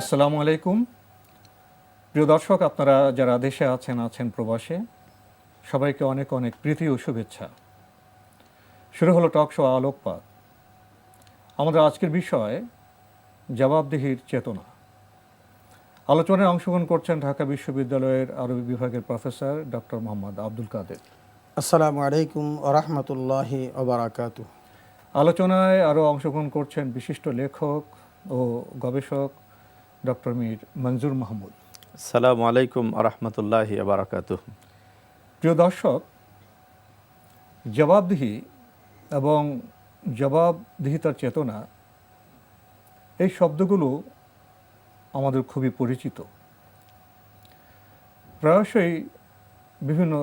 আসসালামু আলাইকুম। প্রিয় দর্শক, আপনারা যারা দেশে আছেন প্রবাসে, সবাইকে অনেক অনেক প্রীতি ও শুভেচ্ছা। শুরু হলো টক শো আলোকপাত। আমাদের আজকের বিষয় জবাবদিহির চেতনা। আলোচনায় অংশগ্রহণ করছেন ঢাকা বিশ্ববিদ্যালয়ের আরবি বিভাগের প্রফেসর ডক্টর মোহাম্মদ আব্দুল কাদের। আসসালামু আলাইকুম ওরহমতুল্লাহি ওবারাকাতুহ। আলোচনায় আরও অংশগ্রহণ করছেন বিশিষ্ট লেখক ও গবেষক ডক্টর মীর মঞ্জুর মাহমুদ। আসসালামু আলাইকুম আরহামতুল্লাহি আবরাকাতুহ। প্রিয় দর্শক, জবাবদিহি এবং জবাবদিহিতার চেতনা, এই শব্দগুলো আমাদের খুবই পরিচিত। প্রায়শই বিভিন্ন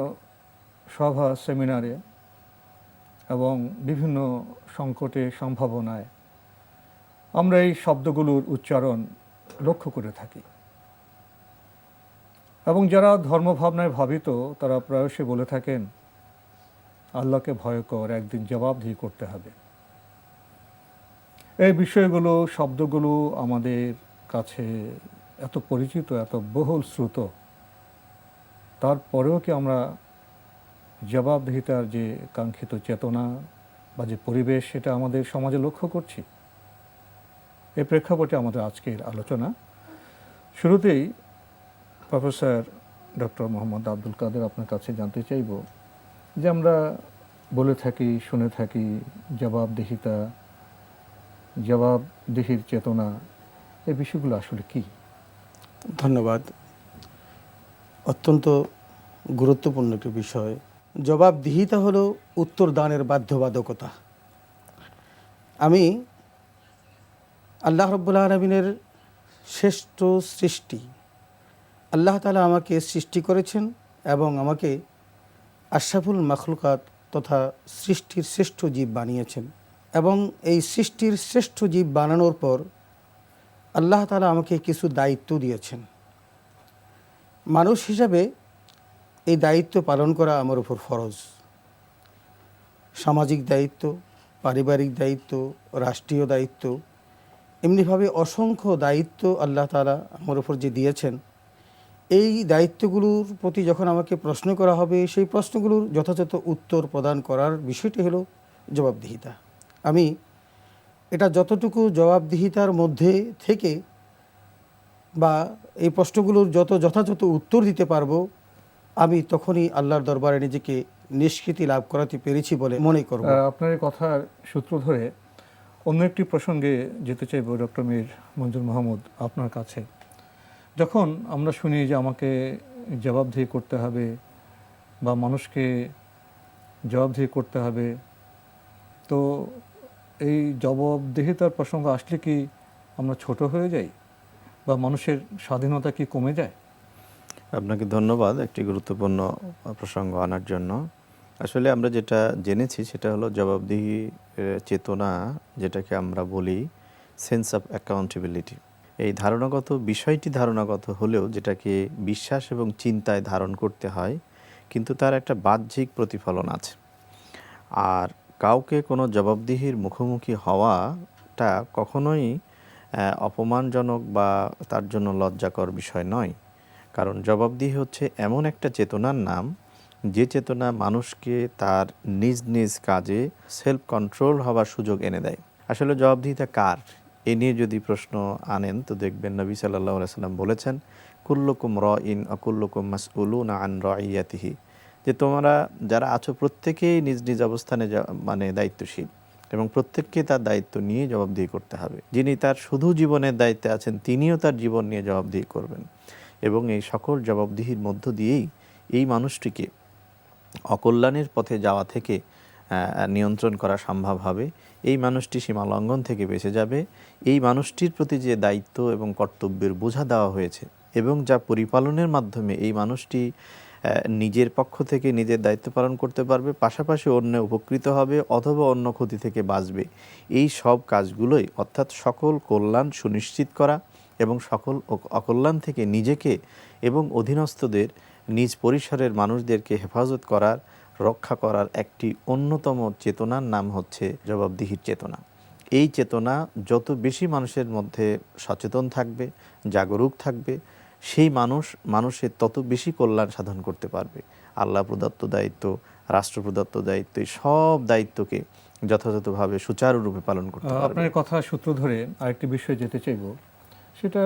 সভা সেমিনারে এবং বিভিন্ন সংকটে সম্ভাবনায় আমরা এই শব্দগুলোর উচ্চারণ লক্ষ্য করে থাকি। এবং যারা ধর্মভাবনায় ভাবিত তারা প্রায়শই বলে থাকেন, আল্লাহকে ভয় কর, একদিন জবাবদিহি করতে হবে। এই বিষয়গুলো, শব্দগুলো আমাদের কাছে এত পরিচিত, এত বহুল শ্রুত, তারপরেও কি আমরা জবাবদিহিতার যে কাঙ্ক্ষিত চেতনা বা যে পরিবেশ, সেটা আমাদের সমাজে লক্ষ্য করছি? এই প্রেক্ষাপটে আমাদের আজকের আলোচনা। শুরুতেই প্রফেসর ডক্টর মোহাম্মদ আব্দুল কাদের, আপনার কাছে জানতে চাইব যে আমরা বলে থাকি, শুনে থাকি জবাবদিহিতা, জবাবদিহির চেতনা, এই বিষয়গুলো আসলে কি? ধন্যবাদ। অত্যন্ত গুরুত্বপূর্ণ একটি বিষয়। জবাবদিহিতা হলো উত্তর দানের বাধ্যবাধকতা। আমি আল্লাহ রাব্বুল আলামিনের শ্রেষ্ঠ সৃষ্টি। আল্লাহ তাআলা আমাকে সৃষ্টি করেছেন এবং আমাকে আশরাফুল মাখলুকাত তথা সৃষ্টির শ্রেষ্ঠ জীব বানিয়েছেন। এবং এই সৃষ্টির শ্রেষ্ঠ জীব বানানোর পর আল্লাহ তাআলা আমাকে কিছু দায়িত্ব দিয়েছেন। মানুষ হিসাবে এই দায়িত্ব পালন করা আমার উপর ফরজ। সামাজিক দায়িত্ব, পারিবারিক দায়িত্ব, রাষ্ট্রীয় দায়িত্ব, এমনিভাবে অসংখ্য দায়িত্ব আল্লাহ তাআলা আমার উপর যে দিয়েছেন, এই দায়িত্বগুলোর প্রতি যখন আমাকে প্রশ্ন করা হবে, সেই প্রশ্নগুলোর যথাযথ উত্তর প্রদান করার বিষয়টি হলো জবাবদিহিতা। আমি এটা যতটুকু জবাবদিহিতার মধ্যে থেকে বা এই প্রশ্নগুলোর যথাযথ উত্তর দিতে পারবো, আমি তখনই আল্লাহর দরবারে নিজেকে নিষ্কৃতি লাভ করাতে পেরেছি বলে মনে করব। আপনার এই কথার সূত্র ধরে অন্য একটি প্রসঙ্গে যেতে চাইব ডক্টর মীর মঞ্জুর মাহমুদ, আপনার কাছে। যখন আমরা শুনি যে আমাকে জবাবদিহি করতে হবে বা মানুষকে জবাবদিহি করতে হবে, তো এই জবাবদিহিতার প্রসঙ্গ আসলে কি আমরা ছোট হয়ে যাই বা মানুষের স্বাধীনতা কি কমে যায়? আপনাকে ধন্যবাদ একটি গুরুত্বপূর্ণ প্রসঙ্গ আনার জন্য। আসলে আমরা যেটা জেনেছি সেটা হলো জবাবদিহি চেতনা, যেটাকে আমরা বলি সেন্স অফ অ্যাকাউন্টেবিলিটি। এই ধারণাগত বিষয়টি ধারণাগত হলেও যেটাকে বিশ্বাস এবং চিন্তায় ধারণ করতে হয়, কিন্তু তার একটা বাহ্যিক প্রতিফলন আছে। আর কাউকে কোনো জবাবদিহির মুখোমুখি হওয়াটা কখনোই অপমানজনক বা তার জন্য লজ্জাকর বিষয় নয়। কারণ জবাবদিহি হচ্ছে এমন একটা চেতনার নাম, যে চেতনা মানুষকে তার নিজ নিজ কাজে সেলফ কন্ট্রোল হওয়ার সুযোগ এনে দেয়। আসলে জবাবদিহিতা কার, এ নিয়ে যদি প্রশ্ন আনেন তো দেখবেন নবী সাল্লাল্লাহু আলাইহি ওয়াসাল্লাম বলেছেন, কুল্লুকুম রাইন ওয়া কুল্লুকুম মাসউলুনা আন রাইয়াতিহি, যে তোমরা যারা আছো প্রত্যেকেই নিজ নিজ অবস্থানে দায়িত্বশীল এবং প্রত্যেককে তার দায়িত্ব নিয়ে জবাবদিহি করতে হবে। যিনি তার শুধু জীবনের দায়িত্বে আছেন তিনিও তার জীবন নিয়ে জবাবদিহি করবেন এবং এই সকল জবাবদিহির মধ্য দিয়েই এই মানুষটিকে অকল্যাণের পথে যাওয়া থেকে নিয়ন্ত্রণ করা সম্ভব হবে। এই মানুষটি সীমা লঙ্ঘন থেকে বেঁচে যাবে। এই মানুষটির প্রতি যে দায়িত্ব এবং কর্তব্যের বোঝা দেওয়া হয়েছে এবং যা পরিপালনের মাধ্যমে এই মানুষটি নিজের পক্ষ থেকে নিজের দায়িত্ব পালন করতে পারবে, পাশাপাশি অন্য উপকৃত হবে অথবা অন্য ক্ষতি থেকে বাঁচবে, এই সব কাজগুলোই অর্থাৎ সকল কল্যাণ সুনিশ্চিত করা এবং সকল অকল্যাণ থেকে নিজেকে এবং অধীনস্থদের নিজ পরিসরের মানুষদেরকে হেফাজত করার, রক্ষা করার একটি অন্যতম চেতনার নাম হচ্ছে জবাবদিহির চেতনা। এই চেতনা যত বেশি মানুষের মধ্যে সচেতন থাকবে, জাগরুক থাকবে, সেই মানুষের তত বেশি কল্যাণ সাধন করতে পারবে। আল্লাহ প্রদত্ত দায়িত্ব, রাষ্ট্র প্রদত্ত দায়িত্ব, এই সব দায়িত্বকে যথাযথভাবে সুচারুরূপে পালন করতে পারবে। আপনার কথা সূত্র ধরে আরেকটি বিষয়ে যেতে চাইব, সেটা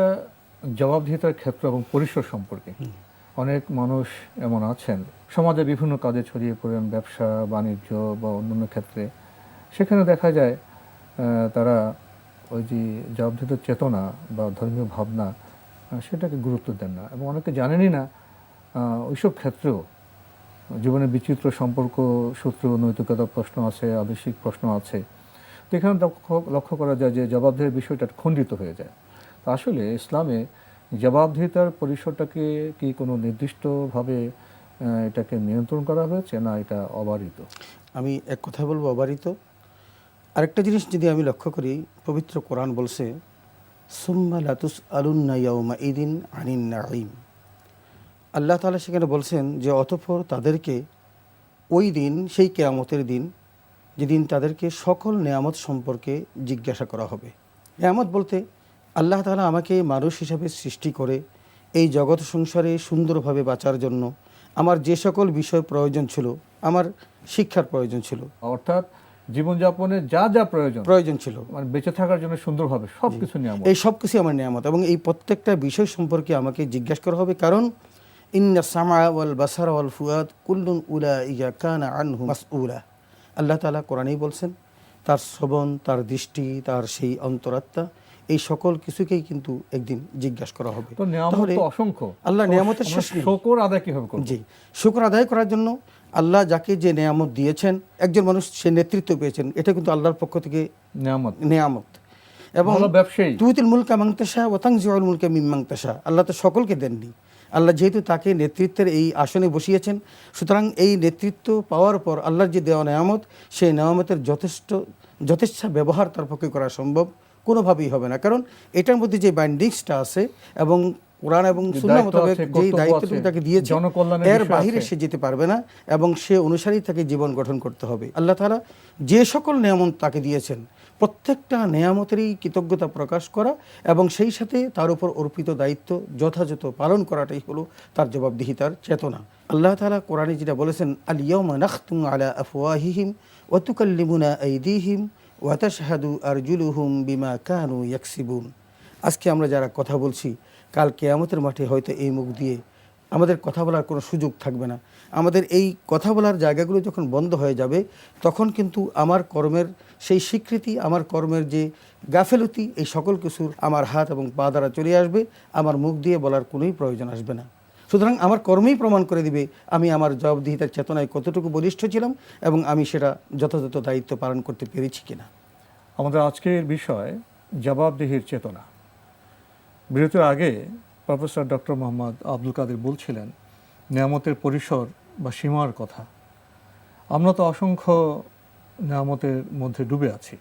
জবাবদিহিতার ক্ষেত্র এবং পরিসর সম্পর্কে। অনেক মানুষ এমন আছেন সমাজে বিভিন্ন কাজে ছড়িয়ে পড়েন, ব্যবসা বাণিজ্য বা অন্যান্য ক্ষেত্রে, সেখানে দেখা যায় তারা ওই যে জবাবদিহিতার চেতনা বা ধর্মীয় ভাবনা সেটাকে গুরুত্ব দেন না, এবং অনেকে জানেনই না ওইসব ক্ষেত্রেও জীবনের বিচিত্র সম্পর্ক সূত্র নৈতিকতার প্রশ্ন আছে, আবশ্যিক প্রশ্ন আছে। তো এখানে লক্ষ্য করা যায় যে জবাবদিহির বিষয়টা খণ্ডিত হয়ে যায়। তো আসলে ইসলামে জবাবদিহিতার পরিসরটাকে কি কোনো নির্দিষ্টভাবে এটাকে নিয়ন্ত্রণ করা হয়েছে, না এটা অবারিত? আমি এক কথা বলবো, অবারিত। আরেকটা জিনিস যদি আমি লক্ষ্য করি, পবিত্র কোরআন বলছে সুম্মা লাতুস আলুন্না ইয়াউমা ইদিন আনিন নাঈম। আল্লাহ তাআলা সেখানে বলছেন যে অতঃপর তাদেরকে ওই দিন, সেই কিয়ামতের দিন, যেদিন তাদেরকে সকল নেয়ামত সম্পর্কে জিজ্ঞাসা করা হবে। নেয়ামত বলতে আল্লাহ তাআলা আমাকে মানুষ হিসাবে সৃষ্টি করে এই জগৎ সংসারে সুন্দরভাবে বাঁচার জন্য আমার যে সকল বিষয় প্রয়োজন ছিল, আমার শিক্ষার প্রয়োজন ছিল, অর্থাৎ জীবনযাপনে যা যা প্রয়োজন ছিল, মানে বেঁচে থাকার জন্য সুন্দরভাবে সবকিছু নিয়ামত, এই সব কিছু আমার নেয়ামত, এবং এই প্রত্যেকটা বিষয় সম্পর্কে আমাকে জিজ্ঞাসা করা হবে। কারণ ইন্না সামা ওয়াল বাসারা ওয়াল ফুয়াদ কুল্লুন উলাইকা কানা আনহু মাসউলা। আল্লাহ তাআলা কোরআনেই বলছেন তার শ্রবণ, তার দৃষ্টি, তার সেই অন্তরাত্মা, এই সকল কিছুকেই কিন্তু একদিন জিজ্ঞাসা করা হবে। তো নিয়ামত তো অসংখ্য, আল্লাহ নিয়ামতের শেষ নেই। শুকর আদায় কিভাবে করব? জি, শুকর আদায় করার জন্য আল্লাহ যাকে যে নেয়ামত দিয়েছেন, একজন মানুষ সে নেতৃত্ব পেয়েছেন, এটা কিন্তু আল্লাহর পক্ষ থেকে নেয়ামত। এবং ব্যবসায়ী তুতিল মুলকা মান তাশা ওয়া তানজিউল মুলকা মিম্মান তাশা, আল্লাহ তো সকলকে দেননি। আল্লাহ যেহেতু তাকে নেতৃত্বের এই আসনে বসিয়েছেন, সুতরাং এই নেতৃত্ব পাওয়ার পর আল্লাহর যে দেওয়া নেয়ামত, সেই নেয়ামতের যথেচ্ছা ব্যবহার তার পক্ষে করা সম্ভব কোনোভাবেই হবে না। কারণ এটার মধ্যে যে বাইন্ডিংসটা আছে এবং কোরআন এবং সুন্নাহ মোতাবেক যেই দায়িত্বটুকু তাকে দিয়েছে, এর বাহিরে সে যেতে পারবে না, এবং সে অনুসারেই তাকে জীবন গঠন করতে হবে। আল্লাহ তাআলা যে সকল নেয়ামত তাকে দিয়েছেন, প্রত্যেকটা নেয়ামতেরই কৃতজ্ঞতা প্রকাশ করা এবং সেই সাথে তার উপর অর্পিত দায়িত্ব যথাযথ পালন করাটাই হলো তার জবাবদিহিতার চেতনা। আল্লাহ তাআলা কোরআনে যেটা বলেছেন, আল ইয়াউমা নাখতুমু আলা আফওয়াহিহিম ওয়া তুকাল্লিমুনা আইদিহিম ওয়া তাশহাদু আরজুলুহুম বিমা কানু ইয়াকসিবুন। আজকে আমরা যারা কথা বলছি, কাল কিয়ামতের মাঠে হয়তো এই মুখ দিয়ে আমাদের কথা বলার কোনো সুযোগ থাকবে না। আমাদের এই কথা বলার জায়গাগুলো যখন বন্ধ হয়ে যাবে, তখন কিন্তু আমার কর্মের সেই স্বীকৃতি, আমার কর্মের যে গাফেলতি, এই সকল কিছুর আমার হাত এবং পা দ্বারা চলে আসবে, আমার মুখ দিয়ে বলার কোনোই প্রয়োজন আসবে না। সুতরাং আমার কর্মেই প্রমাণ করে দিবে আমি আমার জবাবদিহিতার চেতনায় কতটুকু বলিষ্ঠ ছিলাম এবং আমি সেটা যথাযথ দায়িত্ব পালন করতে পেরেছি কিনা। আমাদের আজকের বিষয় জবাবদিহির চেতনা। বিরতির আগে প্রফেসর ডক্টর মোহাম্মদ আব্দুল কাদের বলছিলেন নেয়ামতের পরিসর বা সীমার কথা। আমরা তো অসংখ্য নেয়ামতের মধ্যে ডুবে আছি।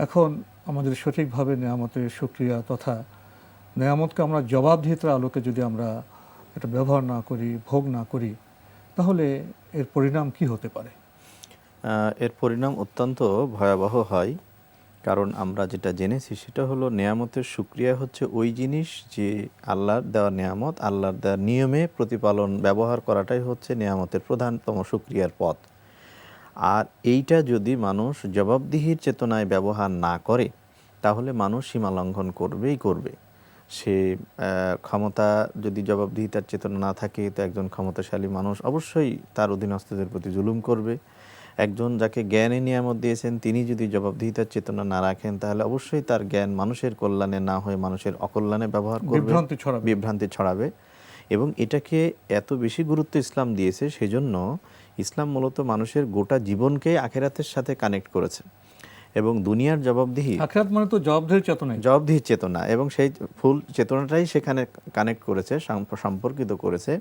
এখন আমাদের সঠিকভাবে নেয়ামতের শুকরিয়া তথা নেয়ামতকে আমরা জবাবদিহিতার আলোকে যদি আমরা এটা ব্যবহার না করি, ভোগ না করি, তাহলে এর পরিণাম কি হতে পারে? এর পরিণাম অত্যন্ত ভয়াবহ হয়। কারণ আমরা যেটা জেনেছি সেটা হলো নেয়ামতের শুকরিয়া হচ্ছে ওই জিনিস যে আল্লাহর দেওয়া নেয়ামত, আল্লাহর দেওয়া নিয়মে প্রতিপালন ব্যবহার করাটাই হচ্ছে নেয়ামতের প্রধানতম শুকরিয়ার পথ। আর এইটা যদি মানুষ জবাবদিহির চেতনায় ব্যবহার না করে, তাহলে মানুষ সীমা লঙ্ঘন করবেই করবে। সে ক্ষমতা যদি জবাবদিহিতার চেতনা না থাকে, তো একজন ক্ষমতাশালী মানুষ অবশ্যই তার অধীনস্থদের প্রতি জুলুম করবে। একজন যাকে জ্ঞানে নিয়ামত দিয়েছেন, তিনি যদি জবাবদিহিতার চেতনা না রাখেন, তাহলে অবশ্যই তার জ্ঞান মানুষের কল্যাণে না হয়ে মানুষের অকল্যাণে ব্যবহার করবে, বিভ্রান্তি ছড়াবে। এবং এটাকে এত বেশি গুরুত্ব ইসলাম দিয়েছে, সেজন্য ইসলাম মূলত মানুষের গোটা জীবনকে আখিরাতের সাথে কানেক্ট করেছে। এবং দুনিয়ার জবাবদিহি, আখিরাত মানে তো জবাবদিহির চেতনা, এবং সেই ফুল চেতনাটাই সেখানে কানেক্ট করেছে, সম্পর্কিত করেছে,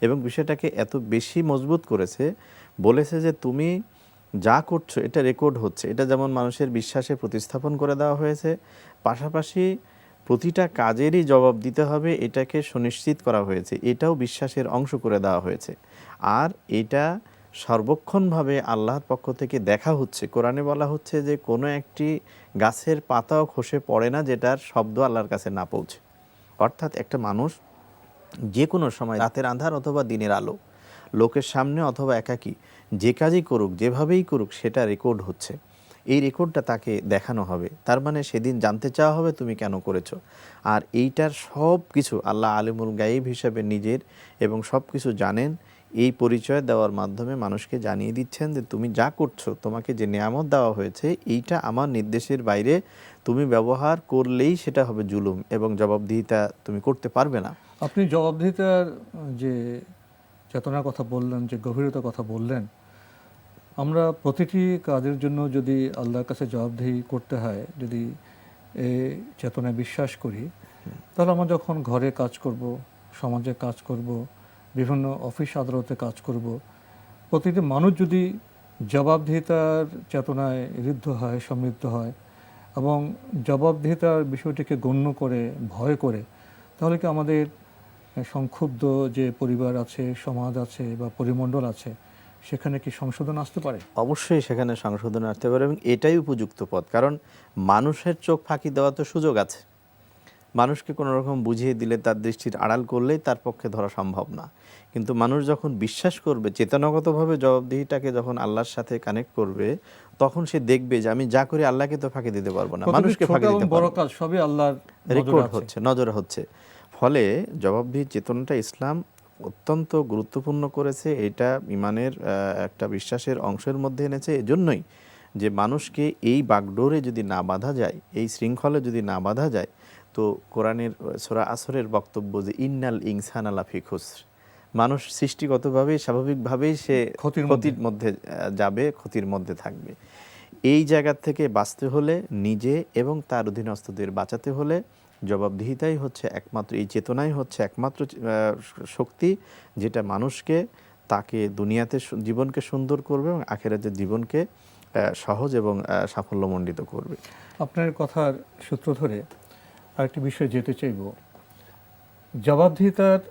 এবং বিষয়টাকে এত বেশি মজবুত করেছে, বলেছে যে তুমি যা করছো এটা রেকর্ড হচ্ছে। এটা যেমন মানুষের বিশ্বাসে প্রতিস্থাপন করে দেওয়া হয়েছে, পাশাপাশি প্রতিটা কাজেরই জবাব দিতে হবে এটাকে সুনিশ্চিত করা হয়েছে, এটাও বিশ্বাসের অংশ করে দেওয়া হয়েছে। আর এটা সর্বক্ষণভাবে আল্লাহর পক্ষ থেকে দেখা হচ্ছে। কোরআনে বলা হচ্ছে যে কোনো একটি গাছের পাতাও খসে পড়ে না যেটার শব্দ আল্লাহর কাছে না পৌঁছে। অর্থাৎ একটা মানুষ যে কোনো সময় রাতের আঁধার অথবা দিনের আলো, লোকের সামনে অথবা একাকী, যে কাজই করুক যেভাবেই করুক সেটা রেকর্ড হচ্ছে। এই রেকর্ডটা তাকে দেখানো হবে। তার মানে সেদিন জানতে চাওয়া হবে তুমি কেন করেছো। আর এইটার সব কিছু আল্লাহ আলিমুল গায়েব হিসাবে নিজের এবং সব কিছু জানেন। এই পরিচয় দেওয়ার মাধ্যমে মানুষকে জানিয়ে দিচ্ছেন যে তুমি যা করছো, তোমাকে যে নেয়ামত দেওয়া হয়েছে এইটা আমার নির্দেশের বাইরে তুমি ব্যবহার করলেই সেটা হবে জুলুম এবং জবাবদিহিতা তুমি করতে পারবে না। আপনি জবাবদিহিতার যে চেতনার কথা বললেন, যে গভীরতার কথা বললেন, আমরা প্রতিটি কাজের জন্য যদি আল্লাহর কাছে জবাবদিহি করতে হয়, যদি এই চেতনায় বিশ্বাস করি, তাহলে আমরা যখন ঘরে কাজ করব, সমাজে কাজ করব, বিভিন্ন অফিস আদালতে কাজ করব, প্রতিটি মানুষ যদি জবাবদিহিতার চেতনায় ঋদ্ধ হয়, সমৃদ্ধ হয় এবং জবাবদিহিতার বিষয়টিকে গণ্য করে, ভয় করে, তাহলে কি আমাদের সংক্ষুব্ধ যে পরিবার আছে, সমাজ আছে বা পরিমণ্ডল আছে, সেখানে কি সংশোধন আসতে পারে? অবশ্যই সেখানে সংশোধন আসতে পারে এবং এটাই উপযুক্ত পথ। কারণ মানুষের চোখ ফাঁকি দেওয়া তো সুযোগ আছে। মানুষকে কোনো রকম বুঝিয়ে দিলে, তার দৃষ্টির আড়াল করলেই তার পক্ষে ধরা সম্ভব না। কিন্তু মানুষ যখন বিশ্বাস করবে, চেতনাগতভাবে জবাবদিহিটাকে যখন আল্লাহর সাথে কানেক্ট করবে, তখন সে দেখবে যে আমি যা করি আল্লাহকে তো ফাঁকি দিতে পারবো না, মানুষকে ফাঁকি দিতে বড় পারবো। কাজ সবই আল্লাহর রেকর্ড হচ্ছে, নজরে হচ্ছে। ফলে জবাবদিহির চেতনাটা ইসলাম অত্যন্ত গুরুত্বপূর্ণ করেছে। এটা ইমানের একটা বিশ্বাসের অংশের মধ্যে এনেছে। এজন্যই যে মানুষকে এই বাগডোরে যদি না বাঁধা যায়, এই শৃঙ্খলে যদি না বাঁধা যায়, তো কোরআনের সূরা আসরের বক্তব্য যে ইন্নাল ইনসানা লাফি খুসর, মানুষ সৃষ্টিগতভাবেই স্বাভাবিকভাবেই সে ক্ষতির মধ্যে যাবে, ক্ষতির মধ্যে থাকবে। এই জায়গা থেকে বাঁচতে হলে, নিজে এবং তার অধীনস্থদের বাঁচাতে হলে জবাবদিহিতাই হচ্ছে একমাত্র, এই চেতনাই হচ্ছে একমাত্র শক্তি যেটা মানুষকে, তাকে দুনিয়াতে জীবনকে সুন্দর করবে এবং আখিরাতের জীবনকে সহজ এবং সাফল্যমণ্ডিত করবে। আপনার কথার সূত্র ধরে আরেকটি বিষয়ে যেতে চাইব। জবাবদিহিতার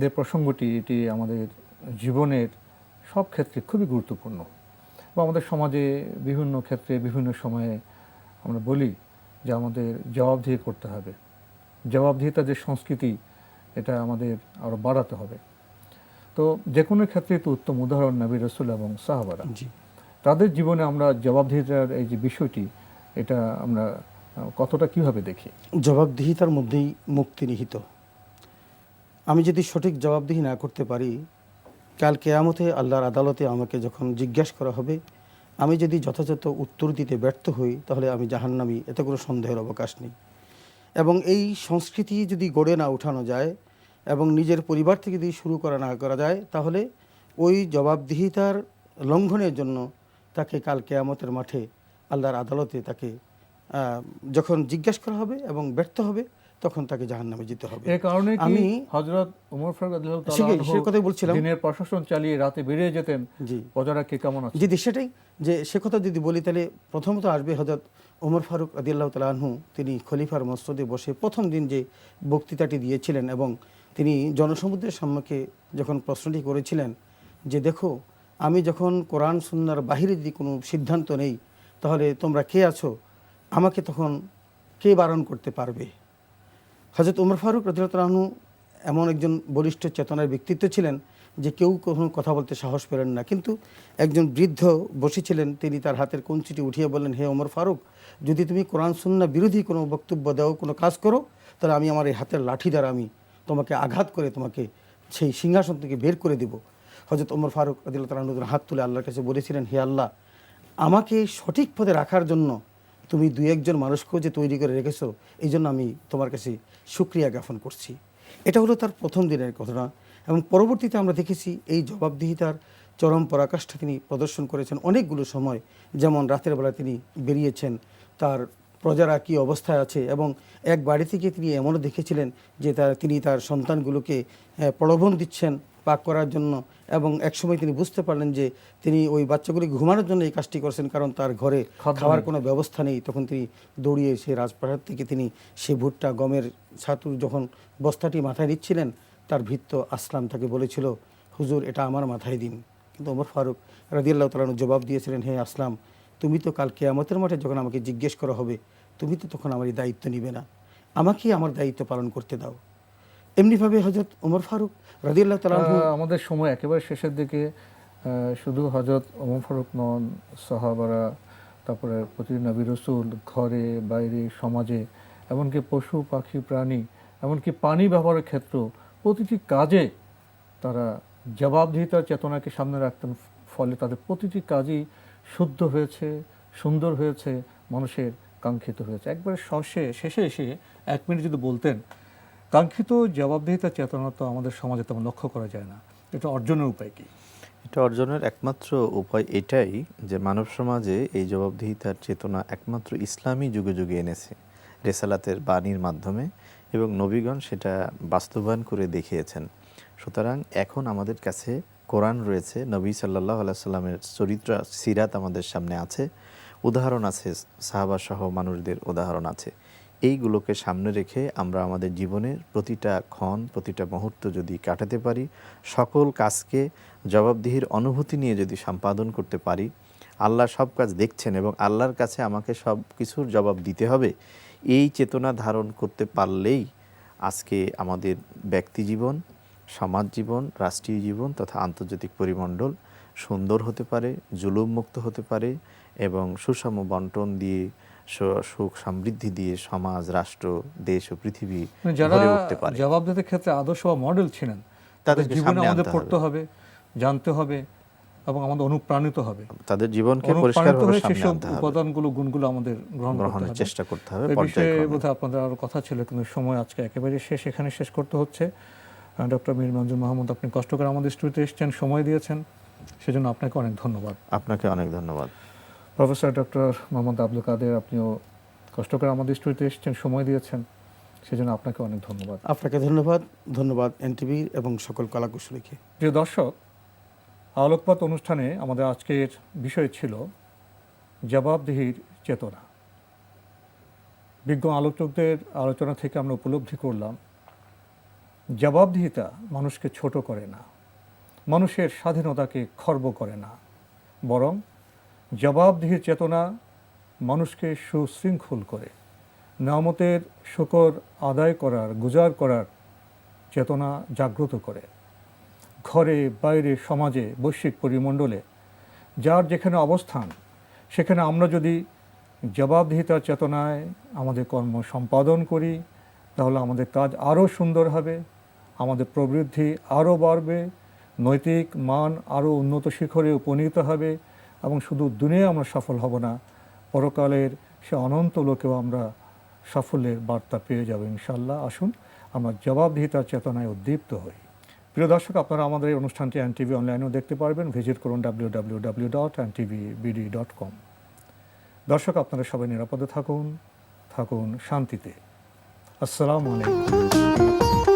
যে প্রসঙ্গটি, এটি আমাদের জীবনের সব ক্ষেত্রে খুবই গুরুত্বপূর্ণ বা আমাদের সমাজে বিভিন্ন ক্ষেত্রে বিভিন্ন সময়ে আমরা বলি যে আমাদের জবাবদিহি করতে হবে। জবাবদিহিতার যে সংস্কৃতি, এটা আমাদের আরও বাড়াতে হবে। তো যে কোনো ক্ষেত্রে তো উত্তম উদাহরণ নবী রাসূল এবং সাহাবারা। তাদের জীবনে আমরা জবাবদিহিতার এই যে বিষয়টি, এটা আমরা কতটা কিভাবে দেখি? জবাবদিহিতার মধ্যেই মুক্তি নিহিত। আমি যদি সঠিক জবাবদিহি না করতে পারি, কাল কেয়ামতে আল্লাহর আদালতে আমাকে যখন জিজ্ঞাসা করা হবে, আমি যদি যথাযথ উত্তর দিতে ব্যর্থ হই, তাহলে আমি জাহান্নামী, এতে কোনো সন্দেহের অবকাশ নেই। এবং এই সংস্কৃতি যদি গড়ে না উঠানো যায় এবং নিজের পরিবার থেকে যদি শুরু না করা যায়, তাহলে ওই জবাবদিহিতার লঙ্ঘনের জন্য তাকে কাল কেয়ামতের মাঠে আল্লাহর আদালতে তাকে যখন জিজ্ঞাসা করা হবে এবং ব্যর্থ হবে, তখন তাকে জাহান্নামে যেতে হবে। এই কারণে আমি হযরত ওমর ফারুক রাদিয়াল্লাহু তাআলা সে কথাই বলছিলাম, দিনের প্রশাসন চালিয়ে রাতে বেরিয়ে যেতেন। জি প্রজারা কে কেমন আছে, যদি সেটাই যে সে কথা যদি বলি, তাহলে প্রথমত আসবে হযরত ওমর ফারুক রাদিয়াল্লাহু তাআলা আনহু। তিনি খলিফার মসনদে বসে প্রথম দিন যে বক্তৃতাটি দিয়েছিলেন এবং তিনি জনসমুদ্রের সম্মুখে যখন প্রশ্নটি করেছিলেন যে দেখো, আমি যখন কোরআন সুন্নাহর বাহিরে যদি কোনো সিদ্ধান্ত নেই, তাহলে তোমরা কে আছো, আমাকে তখন কে বারণ করতে পারবে? হযরত ওমর ফারুক রাদিয়াল্লাহু তাআলা আনহু এমন একজন বলিষ্ঠ চেতনার ব্যক্তিত্ব ছিলেন যে কেউ কখনো কথা বলতে সাহস পেলেন না। কিন্তু একজন বৃদ্ধ বসেছিলেন, তিনি তার হাতের কঞ্চিটি উঠিয়ে বললেন, হে ওমর ফারুক, যদি তুমি কোরআন সুন্নাহ বিরোধী কোনো বক্তব্য দাও, কোনো কাজ করো, তাহলে আমি আমার এই হাতের লাঠি দ্বারা আমি তোমাকে আঘাত করে তোমাকে সেই সিংহাসন থেকে বের করে দেব। হযরত ওমর ফারুক রাদিয়াল্লাহু তাআলা আনহু হাত তুলে আল্লাহর কাছে বলেছিলেন, হে আল্লাহ, আমাকে সঠিক পথে রাখার জন্য তুমি দুই একজন মানুষকেও যে তৈরি করে রেখেছো, এই জন্য আমি তোমার কাছে শুকরিয়া জ্ঞাপন করছি। এটা হলো তার প্রথম দিনের ঘটনা। এবং পরবর্তীতে আমরা দেখেছি এই জবাবদিহিতার চরম পরাকাষ্ঠা তিনি প্রদর্শন করেছেন অনেকগুলো সময়। যেমন রাতের বেলা তিনি বেরিয়েছেন, তার প্রজারা কী অবস্থায় আছে, এবং এক বাড়ি থেকে তিনি এমনও দেখেছিলেন যে তিনি তার সন্তানগুলোকে প্রলোভন দিচ্ছেন পাক করার জন্য, এবং একসময় তিনি বুঝতে পারলেন যে তিনি ওই বাচ্চাগুলি ঘুমানোর জন্য এই কাজটি করছেন, কারণ তার ঘরে খাওয়ার কোনো ব্যবস্থা নেই। তখন তিনি দৌড়িয়ে সেই রাজপ্রাসাদ থেকে তিনি সে ভুট্টা গমের ছাতু যখন বস্তাটি মাথায় দিচ্ছিলেন, তার ভৃত্য আসলাম তাকে বলেছিল, হুজুর, এটা আমার মাথায় দিন, কিন্তু ওমর ফারুক রাদিয়াল্লাহু তাআলা আনহু জবাব দিয়েছিলেন, হে আসলাম, তুমি তো কাল কিয়ামতের মাঠে যখন আমাকে জিজ্ঞেস করা হবে, তুমি তো তখন আমার এই দায়িত্ব নিবে না, আমাকেই আমার দায়িত্ব পালন করতে দাও। এমনিভাবে হযরত ওমর ফারুক রাদিয়াল্লাহু তাআলা আনহু আমাদের সময় একেবারে শেষের দিকে। শুধু হযরত ওমর ফারুক নন, সাহাবারা, তারপরে প্রতি নবী রাসূল, ঘরে বাইরে সমাজে, এমনকি পশু পাখি প্রাণী, এমনকি পানি ব্যবহারের ক্ষেত্রেও প্রতিটি কাজে তারা জবাবদিহিতার চেতনাকে সামনে রাখতেন। ফলে তাদের প্রতিটি কাজই শুদ্ধ হয়েছে, সুন্দর হয়েছে, মানুষের কাঙ্ক্ষিত হয়েছে। একবারে শেষে এসে 1 মিনিট যদি বলতেন, কাঙ্ক্ষিত জবাবদিহিতার চেতনা তো আমাদের সমাজে তেমন লক্ষ্য করা যায় না, এটা অর্জনের উপায় কি? এটা অর্জনের একমাত্র উপায় এটাই যে মানব সমাজে এই জবাবদিহিতার চেতনা একমাত্র ইসলামী যুগে যুগে এনেছে রেসালাতের বাণীর মাধ্যমে, এবং নবীগণ সেটা বাস্তবায়ন করে দেখিয়েছেন। সুতরাং এখন আমাদের কাছে কোরআন রয়েছে, নবী সাল্লাল্লাহু আলাইহি সাল্লামের চরিত্র সিরাত আমাদের সামনে আছে, উদাহরণ আছে, সাহাবা সহ মানুষদের উদাহরণ আছে। এইগুলোকে সামনে রেখে আমরা আমাদের জীবনের প্রতিটা ক্ষণ, প্রতিটা মুহূর্ত যদি কাটাতে পারি, সকল কাজকে জবাবদিহির অনুভূতি নিয়ে যদি সম্পাদন করতে পারি, আল্লাহ সব কাজ দেখছেন এবং আল্লাহর কাছে আমাকে সব কিছুর জবাব দিতে হবে, এই চেতনা ধারণ করতে পারলেই আজকে আমাদের ব্যক্তি জীবন, সমাজ জীবন, রাষ্ট্রীয় জীবন তথা আন্তর্জাতিক পরিমণ্ডল সুন্দর হতে পারে, জুলুম মুক্ত হতে পারে এবং সুষম বন্টন দিয়ে, সুখ সমৃদ্ধি দিয়ে সমাজ, রাষ্ট্র, দেশ ও পৃথিবী যারা ভরে উঠতে পারে। জবাবদিহিতার ক্ষেত্রে আদর্শ বা মডেল ছিলেন, তাদের তাদেরকে জীবনে সামনে আমাদের আনতে পড়তে হবে, জানতে হবে এবং আমাদের অনুপ্রাণিত হবে। তাদের জীবনকে অনুপ্রাণিত পরিষ্কারভাবে হয়ে সামনে সেসব আনতে হবে, উপাদানগুলো, গুণগুলো আমাদের গ্রহণের গ্রহণের চেষ্টা করতে হবে এই বিষয়ে পর্যায়ক্রমে। বোধহয় আপনাদের আরও কথা ছিল, কিন্তু সময় আজকে একেবারে শেষ, এখানে শেষ করতে হচ্ছে। ডক্টর মীর মঞ্জুর মাহমুদ, আপনি কষ্ট করে আমাদের স্টুডিওতে এসেছেন, সময় দিয়েছেন, সেজন্য আপনাকে অনেক ধন্যবাদ। আপনাকে অনেক ধন্যবাদ। প্রফেসর ডক্টর মোহাম্মদ আব্দুল কাদের, আপনিও কষ্ট করে আমাদের স্টুডিওতে এসেছেন, সময় দিয়েছেন, সেজন্য আপনাকে অনেক ধন্যবাদ। আপনাকে ধন্যবাদ, ধন্যবাদ এনটিভি এবং সকল কলাকুশলীকে। প্রিয় দর্শক, আলোকপাত অনুষ্ঠানে আমাদের আজকের বিষয় ছিল জবাবদিহির চেতনা। বিজ্ঞ আলোচকদের আলোচনা থেকে আমরা উপলব্ধি করলাম, জবাবদিহিতা মানুষকে ছোট করে না, মানুষের স্বাধীনতাকে খর্ব করে না, বরং জবাবদিহির চেতনা মানুষকে সুশৃঙ্খল করে, নেয়ামতের শুকর আদায় করার, গুজার করার চেতনা জাগ্রত করে। ঘরে বাইরে সমাজে বৈশ্বিক পরিমণ্ডলে যার যেখানে অবস্থান, সেখানে আমরা যদি জবাবদিহিতার চেতনায় আমাদের কর্ম সম্পাদন করি, তাহলে আমাদের কাজ আরও সুন্দর হবে, আমাদের প্রবৃদ্ধি আরও বাড়বে, নৈতিক মান আরও উন্নত শিখরে উপনীত হবে এবং শুধু দুনিয়ায় আমরা সফল হব না, পরকালের সে অনন্ত লোকেও আমরা সাফল্যের বার্তা পেয়ে যাব ইনশাআল্লাহ। আসুন আমরা জবাবদিহিতার চেতনায় উদ্দীপ্ত হই। প্রিয় দর্শক, আপনারা আমাদের এই অনুষ্ঠানটি এনটিভি অনলাইনেও দেখতে পারবেন, ভিজিট করুন www.ntvbd.com। দর্শক, আপনারা সবাই নিরাপদে থাকুন, থাকুন শান্তিতে। আসসালামু আলাইকুম।